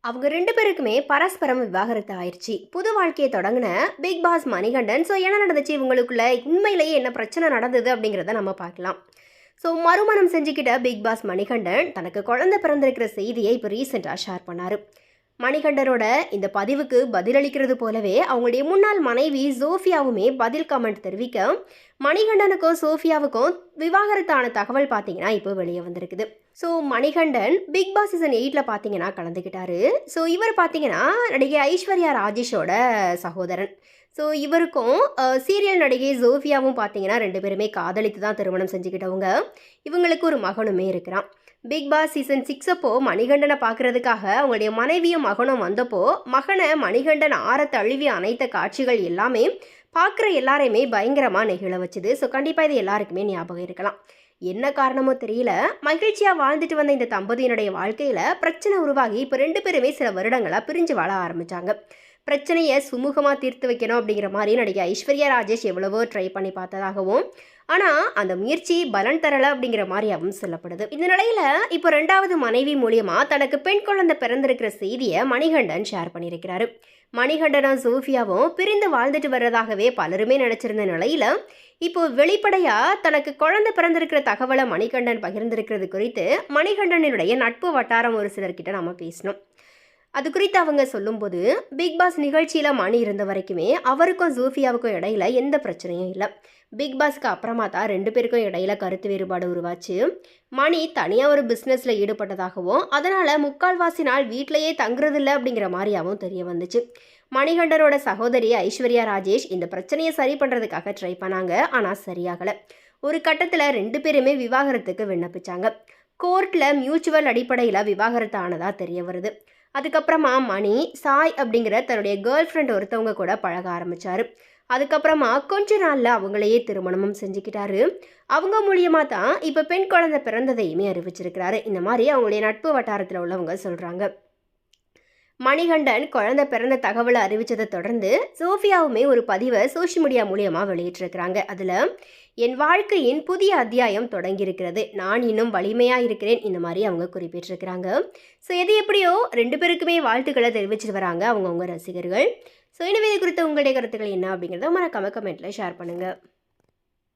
அவங்க 2 பேருக்குமே பரஸ்பரம் விவாகரத்து ஆயிருச்சு. புது வாழ்க்கைய தொடங்குன பிக் பாஸ் மணிகண்டன். என்ன நடந்துச்சு இவங்களுக்குள்ள? உண்மையிலேயே என்ன பிரச்சனை நடந்தது அப்படிங்கிறத நம்ம பார்க்கலாம். மறுமணம் செஞ்சுக்கிட்ட பிக் பாஸ் மணிகண்டன் தனக்கு குழந்தை பிறந்திருக்கிற செய்தியை இப்போ ரீசெண்டா ஷேர் பண்ணாரு. மணிகண்டனோட இந்த பதிவுக்கு பதிலளிக்கிறது போலவே அவங்களுடைய முன்னாள் மனைவி சோஃபியாவுமே பதில் கமெண்ட் தெரிவிக்க, மணிகண்டனுக்கும் சோஃபியாவுக்கும் விவாகரத்தான தகவல் பார்த்தீங்கன்னா இப்போ வெளியே வந்திருக்குது. மணிகண்டன் பிக் பாஸ் சீசன் 8ல் பார்த்தீங்கன்னா கலந்துக்கிட்டாரு. இவர் பார்த்தீங்கன்னா நடிகை ஐஸ்வர்யா ராஜேஷோட சகோதரன். இவருக்கும் சீரியல் நடிகை ஜோஃபியாவும் பார்த்தீங்கன்னா 2 பேருமே காதலித்து தான் திருமணம் செஞ்சுக்கிட்டவங்க. இவங்களுக்கு ஒரு மகனுமே இருக்கிறான். பிக் பாஸ் சீசன் 6 அப்போ மணிகண்டனை பார்க்கறதுக்காக அவங்களுடைய மனைவியும் மகனும் வந்தப்போ மகனை மணிகண்டன் ஆற தழுவி அனைத்த காட்சிகள் எல்லாமே பார்க்குற எல்லாரையுமே பயங்கரமாக நெகிழ வச்சுது. கண்டிப்பாக இது எல்லாருக்குமே ஞாபகம் இருக்கலாம். என்ன காரணமோ தெரியல, மகிழ்ச்சியாக வாழ்ந்துட்டு வந்த இந்த தம்பதியினுடைய வாழ்க்கையில் பிரச்சனை உருவாகி இப்போ 2 பேருமே சில வருடங்களாக பிரிஞ்சு வாழ ஆரம்பித்தாங்க. பிரச்சனையை சுமூகமாக தீர்த்து வைக்கணும் அப்படிங்கிற மாதிரி நடிகை ஐஸ்வர்யா ராஜேஷ் எவ்வளவோ ட்ரை பண்ணி பார்த்ததாகவும், ஆனால் அந்த முயற்சி பலன் தரலை அப்படிங்கிற மாதிரியாகவும் சொல்லப்படுது. இந்த நிலையில் இப்போ 2வது மனைவி மூலியமாக தனக்கு பெண் குழந்தை பிறந்திருக்கிற செய்தியை மணிகண்டன் ஷேர் பண்ணியிருக்கிறாரு. மணிகண்டனும் சோஃபியாவும் பிரிந்து வாழ்ந்துட்டு வர்றதாகவே பலருமே நினச்சிருந்த நிலையில் இப்போ வெளிப்படையாக தனக்கு குழந்தை பிறந்திருக்கிற தகவலை மணிகண்டன் பகிர்ந்திருக்கிறது குறித்து மணிகண்டனுடைய நட்பு வட்டாரம் ஒரு சிலர்கிட்ட நம்ம பேசணும். அது குறித்து அவங்க சொல்லும்போது, பிக் பாஸ் நிகழ்ச்சியில் மணி இருந்த வரைக்குமே அவருக்கும் ஜோஃபியாவுக்கும் இடையில எந்த பிரச்சனையும் இல்லை. பிக் பாஸ்க்கு அப்புறமா தான் 2 பேருக்கும் இடையில கருத்து வேறுபாடு உருவாச்சு. மணி தனியாக ஒரு பிஸ்னஸில் ஈடுபட்டதாகவும் அதனால் முக்கால்வாசி நாள் வீட்டிலையே தங்குறதில்லை அப்படிங்கிற மாதிரியாகவும் தெரிய வந்துச்சு. மணிகண்டனோட சகோதரி ஐஸ்வர்யா ராஜேஷ் இந்த பிரச்சனையை சரி பண்ணுறதுக்காக ட்ரை பண்ணாங்க. ஆனால் சரியாகலை. ஒரு கட்டத்தில் 2 பேருமே விவாகரத்துக்கு விண்ணப்பிச்சாங்க. கோர்ட்டில் மியூச்சுவல் அடிப்படையில் விவாகரத்து ஆனதாக தெரிய வருது. அதுக்கப்புறமா மணி சாய் அப்படிங்கிற தன்னுடைய கேர்ள் ஃப்ரெண்ட் ஒருத்தவங்க கூட பழக ஆரம்பித்தார். அதுக்கப்புறமா கொஞ்ச நாளில் அவங்களையே திருமணமும் செஞ்சுக்கிட்டாரு. அவங்க மூலியமாக தான் இப்போ பெண் குழந்தை பிறந்ததையுமே அறிவிச்சிருக்கிறாரு. இந்த மாதிரி அவங்களுடைய நட்பு வட்டாரத்தில் உள்ளவங்க சொல்கிறாங்க. மணிகண்டன் குழந்தை பிறந்த தகவலை அறிவித்ததை தொடர்ந்து சோஃபியாவுமே ஒரு பதிவை சோஷியல் மீடியா மூலியமாக வெளியிட்டிருக்கிறாங்க. அதில் என் வாழ்க்கையின் புதிய அத்தியாயம் தொடங்கியிருக்கிறது, நான் இன்னும் வலிமையாக இருக்கிறேன், இந்த மாதிரி அவங்க குறிப்பிட்டிருக்கிறாங்க. எது எப்படியோ 2 பேருக்குமே வாழ்த்துக்களை தெரிவிச்சிட்டு வராங்க அவங்கவுங்க ரசிகர்கள். எனவே இது குறித்த உங்களுடைய கருத்துக்கள் என்ன அப்படிங்கிறத மறக்காம கமெண்ட்டில் ஷேர் பண்ணுங்கள்.